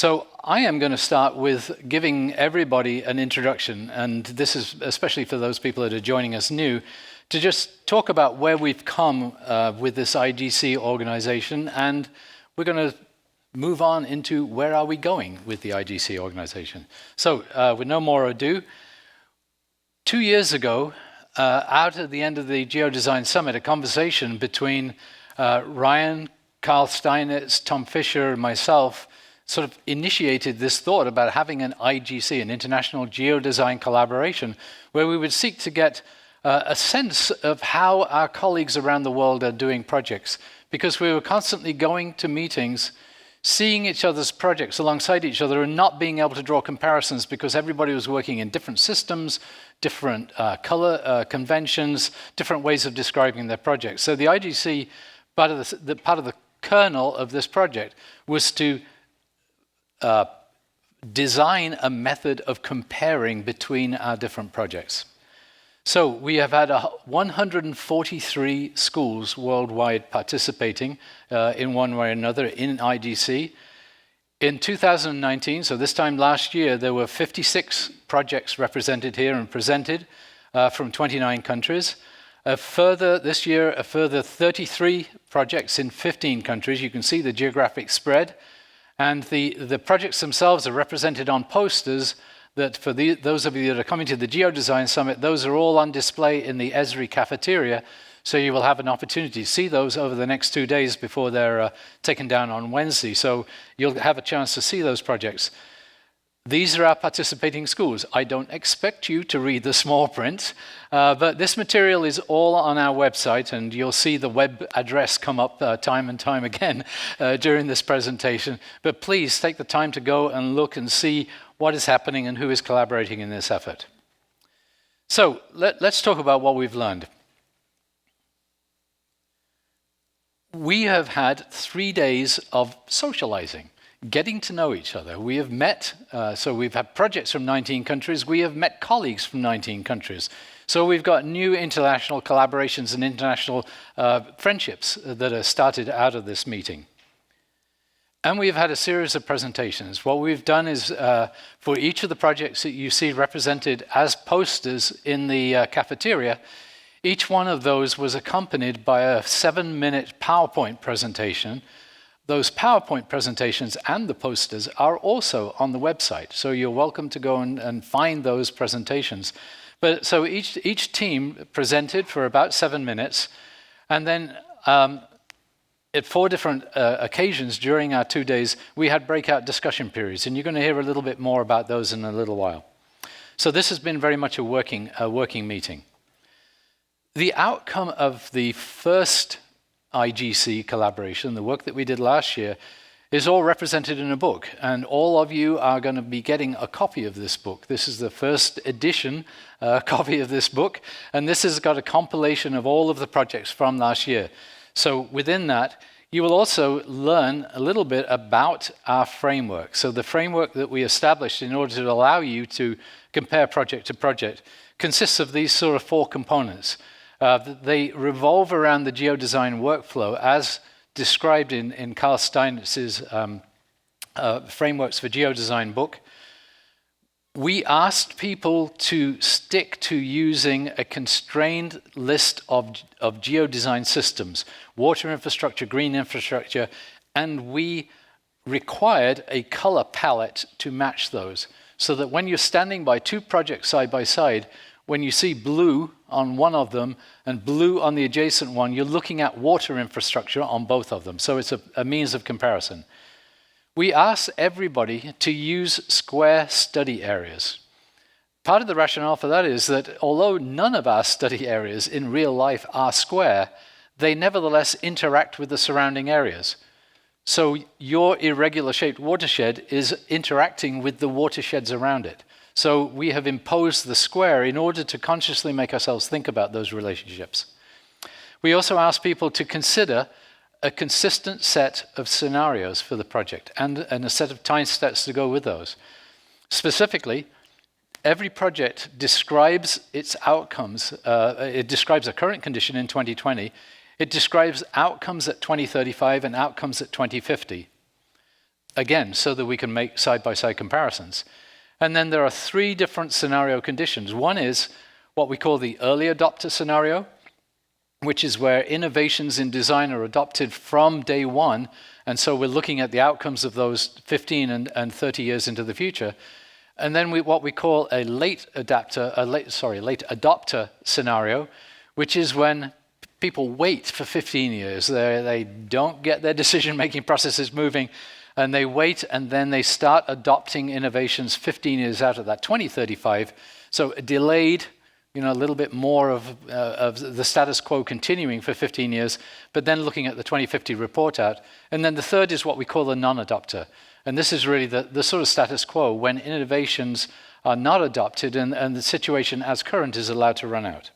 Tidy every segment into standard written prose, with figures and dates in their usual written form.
So I am going to start with giving everybody an introduction, and this is especially for those people that are joining us new, to just talk about where we've come with this IGC organization, and we're going to move on into where are we going with the IGC organization. So with no more ado, 2 years ago, out at the end of the Geodesign Summit, a conversation between Ryan, Carl Steinitz, Tom Fisher, and myself sort of initiated this thought about having an IGC, an International Geodesign Collaboration, where we would seek to get a sense of how our colleagues around the world are doing projects, because we were constantly going to meetings, seeing each other's projects alongside each other and not being able to draw comparisons because everybody was working in different systems, different color conventions, different ways of describing their projects. So the IGC, part of the kernel of this project was to design a method of comparing between our different projects. So we have had 143 schools worldwide participating in one way or another in IGC. In 2019, so this time last year, there were 56 projects represented here and presented from 29 countries. This year, a further 33 projects in 15 countries. You can see the geographic spread. And the projects themselves are represented on posters that for those of you that are coming to the Geodesign Summit, those are all on display in the Esri cafeteria. So you will have an opportunity to see those over the next 2 days before they're taken down on Wednesday. So you'll have a chance to see those projects. These are our participating schools. I don't expect you to read the small print, but this material is all on our website, and you'll see the web address come up time and time again during this presentation. But please take the time to go and look and see what is happening and who is collaborating in this effort. So let's talk about what we've learned. We have had 3 days of socializing, getting to know each other. We have met, so we've had projects from 19 countries. We have met colleagues from 19 countries. So we've got new international collaborations and international friendships that are started out of this meeting. And we've had a series of presentations. What we've done is, for each of the projects that you see represented as posters in the cafeteria, each one of those was accompanied by a 7-minute PowerPoint presentation. Those PowerPoint presentations and the posters are also on the website, so you're welcome to go and find those presentations. But so each team presented for about 7 minutes, and then at 4 different occasions during our 2 days, we had breakout discussion periods, and you're going to hear a little bit more about those in a little while. So this has been very much a working meeting. The outcome of the first IGC collaboration, the work that we did last year, is all represented in a book, and all of you are going to be getting a copy of this book. This is the first edition copy of this book, and this has got a compilation of all of the projects from last year. So within that, you will also learn a little bit about our framework. So the framework that we established in order to allow you to compare project to project consists of these sort of 4 components. They revolve around the geodesign workflow as described in Carl Steinitz's Frameworks for Geodesign book. We asked people to stick to using a constrained list of geodesign systems, water infrastructure, green infrastructure, and we required a color palette to match those, so that when you're standing by 2 projects side by side, when you see blue on one of them and blue on the adjacent one, you're looking at water infrastructure on both of them. So it's a means of comparison. We asked everybody to use square study areas. Part of the rationale for that is that although none of our study areas in real life are square, they nevertheless interact with the surrounding areas. So your irregular shaped watershed is interacting with the watersheds around it. So we have imposed the square in order to consciously make ourselves think about those relationships. We also ask people to consider a consistent set of scenarios for the project and a set of time steps to go with those. Specifically, every project describes its outcomes. It describes a current condition in 2020. It describes outcomes at 2035 and outcomes at 2050. again, so that we can make side-by-side comparisons. And then there are 3 different scenario conditions. One is what we call the early adopter scenario, which is where innovations in design are adopted from day one, and so we're looking at the outcomes of those 15 and 30 years into the future. And then what we call a late adopter scenario, which is when people wait for 15 years. They don't get their decision-making processes moving, and they wait, and then they start adopting innovations 15 years out of that, 2035. So delayed, a little bit more of the status quo continuing for 15 years, but then looking at the 2050 report out. And then the third is what we call a non-adopter. And this is really the sort of status quo when innovations are not adopted and the situation as current is allowed to run out.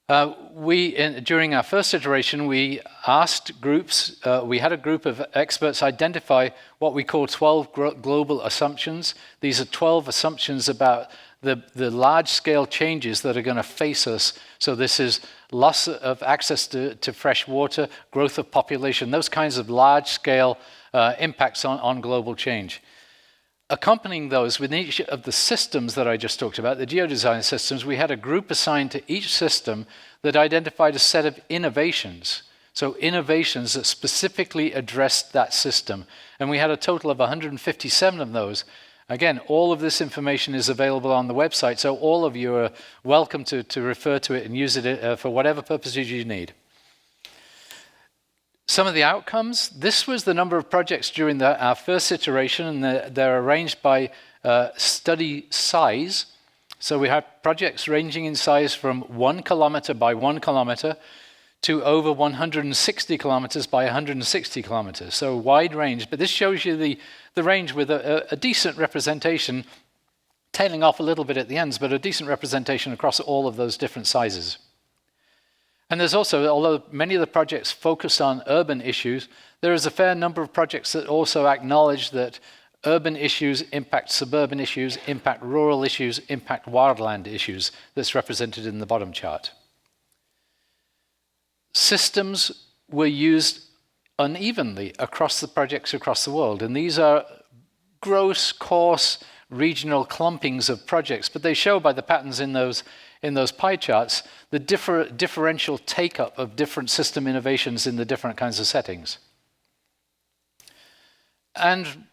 During our first iteration, we asked groups, we had a group of experts identify what we call 12 global assumptions. These are 12 assumptions about the large-scale changes that are going to face us. So this is loss of access to fresh water, growth of population, those kinds of large-scale impacts on global change. Accompanying those, within each of the systems that I just talked about, the geodesign systems, we had a group assigned to each system that identified a set of innovations. So innovations that specifically addressed that system. And we had a total of 157 of those. Again, all of this information is available on the website, so all of you are welcome to refer to it and use it for whatever purposes you need. Some of the outcomes, this was the number of projects during our first iteration, and they're arranged by study size. So we have projects ranging in size from 1 kilometer by 1 kilometer to over 160 kilometers by 160 kilometers. So a wide range, but this shows you the range with a decent representation, tailing off a little bit at the ends, but a decent representation across all of those different sizes. And there's also, although many of the projects focus on urban issues, there is a fair number of projects that also acknowledge that urban issues impact suburban issues, impact rural issues, impact wildland issues that's represented in the bottom chart. Systems were used unevenly across the projects across the world, and these are gross, coarse, regional clumpings of projects, but they show by the patterns in those pie charts the differential take-up of different system innovations in the different kinds of settings. And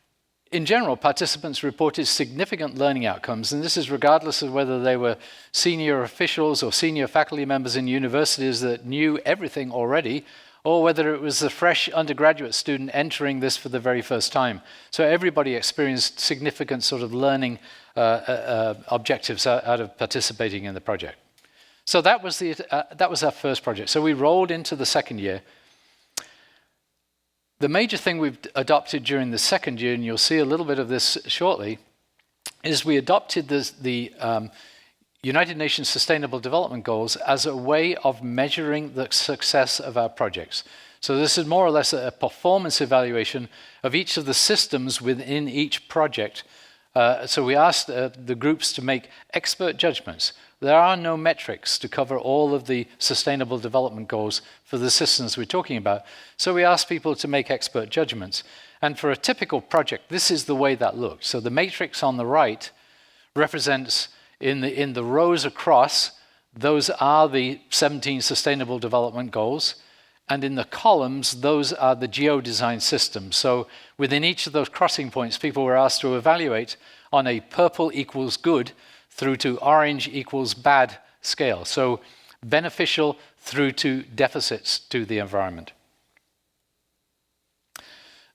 in general, participants reported significant learning outcomes, and this is regardless of whether they were senior officials or senior faculty members in universities that knew everything already, or whether it was a fresh undergraduate student entering this for the very first time. So everybody experienced significant sort of learning objectives out of participating in the project. So that was our first project. So we rolled into the second year. The major thing we've adopted during the second year, and you'll see a little bit of this shortly, is we adopted the United Nations Sustainable Development Goals as a way of measuring the success of our projects. So this is more or less a performance evaluation of each of the systems within each project. So we asked the groups to make expert judgments. There are no metrics to cover all of the Sustainable Development Goals for the systems we're talking about. So we asked people to make expert judgments. And for a typical project, this is the way that looks. So the matrix on the right represents, in the rows across, those are the 17 Sustainable Development Goals. And in the columns, those are the geodesign systems. So within each of those crossing points, people were asked to evaluate on a purple equals good through to orange equals bad scale. So beneficial through to deficits to the environment.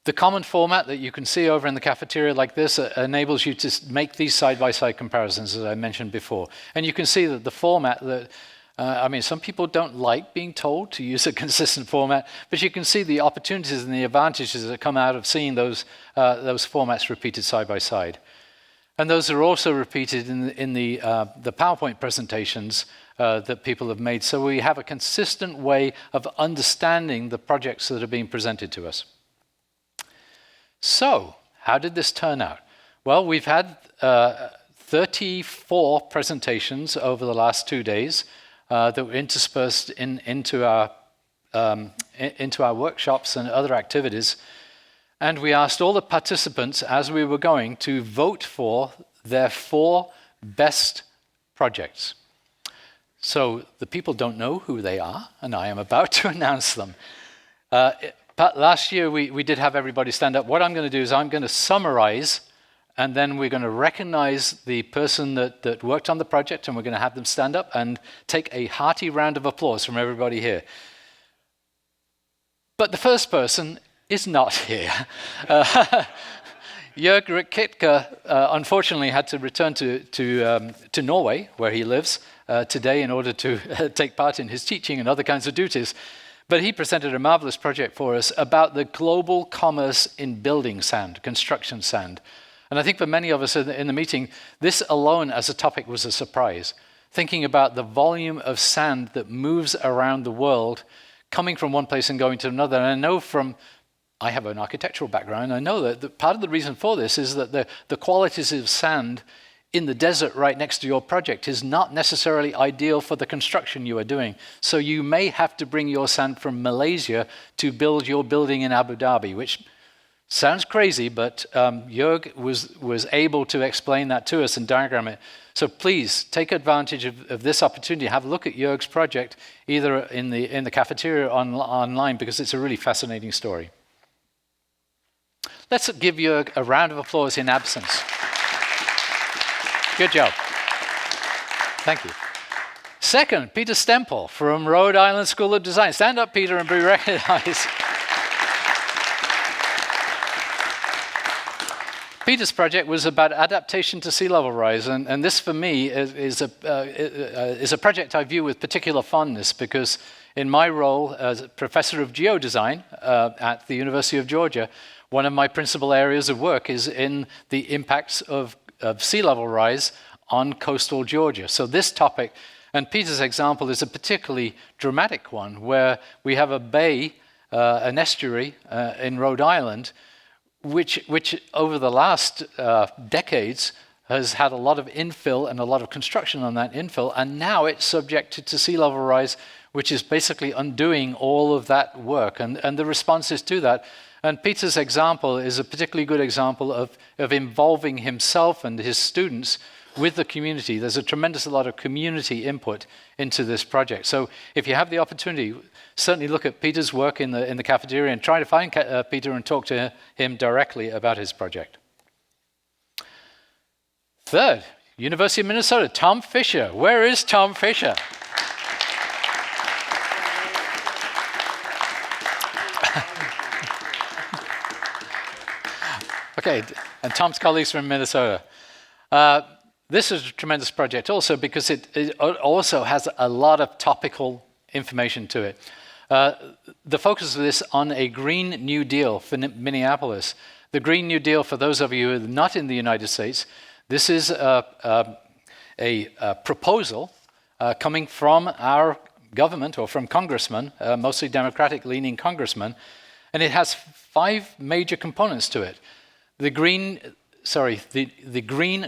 The common format that you can see over in the cafeteria like this enables you to make these side-by-side comparisons, as I mentioned before. And you can see that the format that some people don't like being told to use a consistent format, but you can see the opportunities and the advantages that come out of seeing those formats repeated side by side. And those are also repeated in the PowerPoint presentations that people have made. So we have a consistent way of understanding the projects that are being presented to us. So how did this turn out? Well, we've had 34 presentations over the last 2 days that were interspersed into our workshops and other activities. And we asked all the participants as we were going to vote for their 4 best projects. So the people don't know who they are, and I am about to announce them. Last year, we did have everybody stand up. What I'm going to do is I'm going to summarize, and then we're going to recognize the person that worked on the project, and we're going to have them stand up and take a hearty round of applause from everybody here. But the first person is not here. Jörg Kitka unfortunately had to return to Norway, where he lives, today in order to take part in his teaching and other kinds of duties. But he presented a marvelous project for us about the global commerce in building sand, construction sand. And I think for many of us in the meeting, this alone as a topic was a surprise. Thinking about the volume of sand that moves around the world, coming from one place and going to another. And I know I have an architectural background, I know that part of the reason for this is that the qualities of sand in the desert right next to your project is not necessarily ideal for the construction you are doing. So you may have to bring your sand from Malaysia to build your building in Abu Dhabi, which sounds crazy, but Jörg was able to explain that to us and diagram it. So please take advantage of this opportunity. Have a look at Jörg's project, either in the cafeteria or online, because it's a really fascinating story. Let's give Jörg a round of applause in absence. Good job. Thank you. Second, Peter Stempel from Rhode Island School of Design. Stand up, Peter, and be recognized. Peter's project was about adaptation to sea level rise, and this for me is a project I view with particular fondness, because in my role as professor of geodesign at the University of Georgia, one of my principal areas of work is in the impacts of sea level rise on coastal Georgia. So this topic, and Peter's example, is a particularly dramatic one, where we have a bay, an estuary in Rhode Island, which over the last decades has had a lot of infill and a lot of construction on that infill, and now it's subjected to sea level rise, which is basically undoing all of that work and the responses to that. And Peter's example is a particularly good example of involving himself and his students with the community. There's a tremendous lot of community input into this project. So if you have the opportunity, certainly look at Peter's work in the cafeteria and try to find Peter and talk to him directly about his project. Third, University of Minnesota, Tom Fisher. Where is Tom Fisher? Okay, and Tom's colleagues from Minnesota. This is a tremendous project also because it also has a lot of topical information to it. The focus of this on a Green New Deal for Minneapolis. The Green New Deal, for those of you who are not in the United States, this is a proposal coming from our government or from congressmen, mostly Democratic-leaning congressmen, and it has 5 major components to it. The Green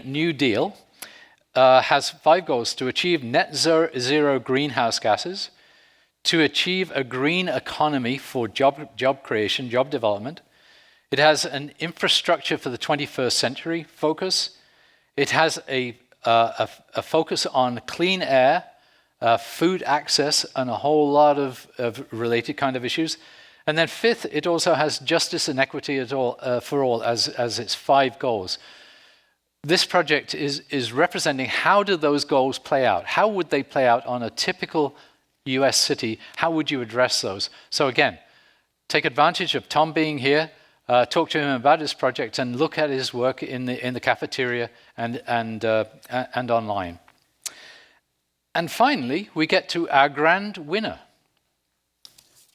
New Deal has 5 goals: to achieve net zero greenhouse gases, to achieve a green economy for job creation, job development. It has an infrastructure for the 21st century focus. It has a focus on clean air, food access, and a whole lot of related kind of issues. And then 5th, it also has justice and equity for all as its 5 goals. This project is representing how do those goals play out? How would they play out on a typical US city? How would you address those? So again, take advantage of Tom being here, talk to him about his project, and look at his work in the cafeteria and online. And finally, we get to our grand winner.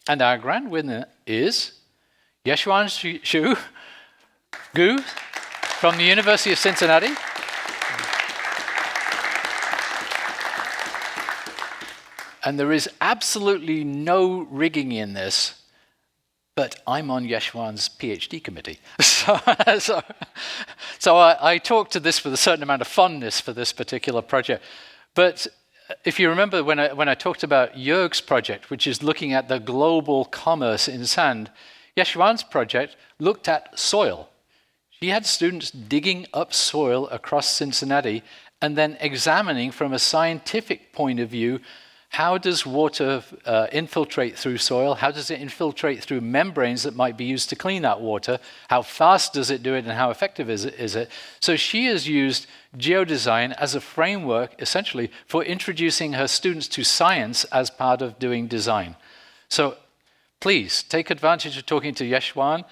And our grand winner is Yeshuan Xu Gu from the University of Cincinnati. And there is absolutely no rigging in this, but I'm on Yeshuan's PhD committee. So I talked to this with a certain amount of fondness for this particular project. But if you remember when I talked about Jörg's project, which is looking at the global commerce in sand, Yeshwan's project looked at soil. She had students digging up soil across Cincinnati and then examining from a scientific point of view, how does water infiltrate through soil? How does it infiltrate through membranes that might be used to clean that water? How fast does it do it and how effective is it? So she has used geodesign as a framework, essentially, for introducing her students to science as part of doing design. So please take advantage of talking to Yeshwan.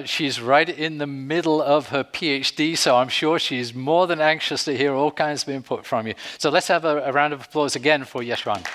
She's right in the middle of her PhD, so I'm sure she's more than anxious to hear all kinds of input from you. So let's have a round of applause again for Yeshwan.